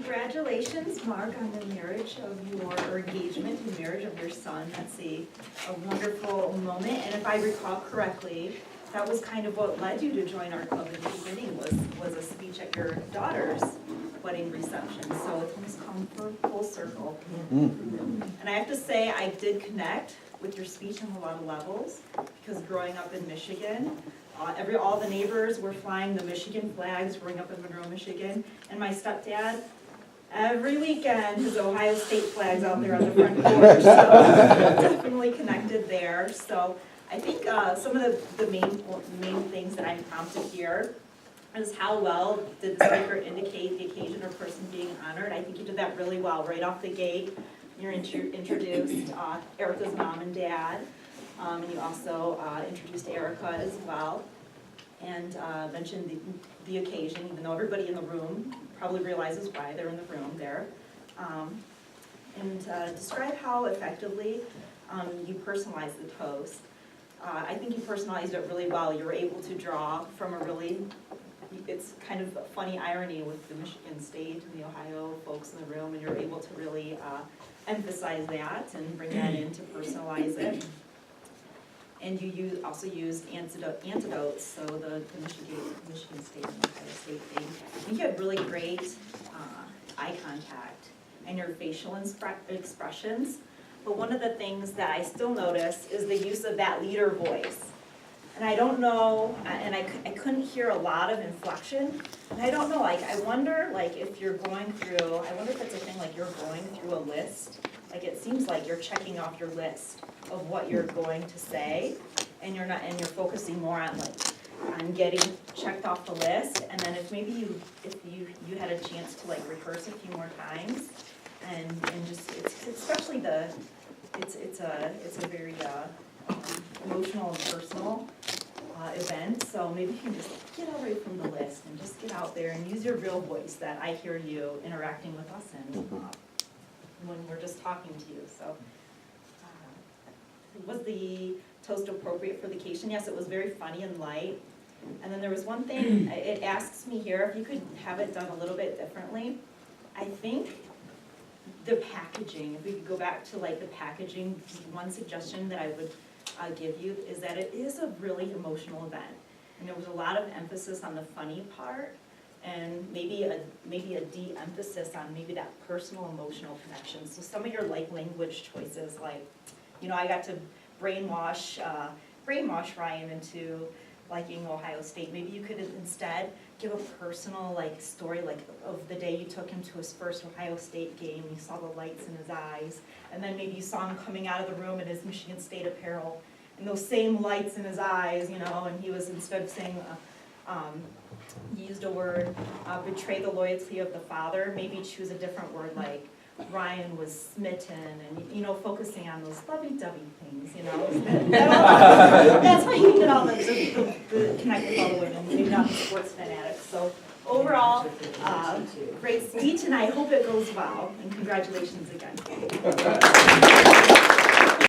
Congratulations, Mark, on the marriage of your engagement and marriage of your son. That's a wonderful moment. And if I recall correctly, that was kind of what led you to join our club in the beginning, was a speech at your daughter's wedding reception. So it's almost come full circle. And I have to say, I did connect with your speech on a lot of levels, because growing up in Michigan, all the neighbors were flying the Michigan flags growing up in Monroe, Michigan, and my stepdad, every weekend, his Ohio State flag's out there on the front porch, so definitely connected there. So I think some of the main things that I'm prompted here is how well did the speaker indicate the occasion or person being honored. I think you did that really well right off the gate. You introduced Erica's mom and dad. And you also introduced Erica as well, and mentioned the occasion, even though everybody in the room probably realizes why they're in the room there. And describe how effectively you personalized the toast. I think you personalized it really well. You were able to draw from a really, it's kind of a funny irony with the Michigan State and the Ohio folks in the room, and you're able to really emphasize that and bring that in to personalize it. And you also used antidotes, so the Michigan State and Ohio State thing. I think you had really great eye contact and your facial expressions. But one of the things that I still notice is the use of that leader voice. And I don't know, and I couldn't hear a lot of inflection. And I don't know, like, I wonder, like, if you're going through, I wonder if it's a thing like you're going through a list. Like, it seems like you're checking off your list of what you're going to say, and you're focusing more on, like, on getting checked off the list. And then if maybe you had a chance to, like, rehearse a few more times, and just, it's especially it's a very emotional and personal event, so maybe you can just get away from the list and just get out there and use your real voice that I hear you interacting with us in when we're just talking to you. So was the toast appropriate for the occasion? Yes, it was very funny and light. And then there was one thing, it asks me here if you could have it done a little bit differently. I think the packaging, if we could go back to like the packaging, one suggestion that I would give you is that it is a really emotional event. And there was a lot of emphasis on the funny part, and maybe a de-emphasis on maybe that personal emotional connection. So some of your like language choices, like, you know, I got to brainwash Ryan into liking Ohio State. Maybe you could instead give a personal like story, like of the day you took him to his first Ohio State game. You saw the lights in his eyes, and then maybe you saw him coming out of the room in his Michigan State apparel, and those same lights in his eyes, you know. And he was, instead of saying, he used a word, betray the loyalty of the father. Maybe choose a different word, like Ryan was smitten, and, you know, focusing on those lovey-dovey things, you know. That's how you get all the connect with all the women, maybe not the sports fanatics. So overall, great speech, and I hope it goes well, and congratulations again.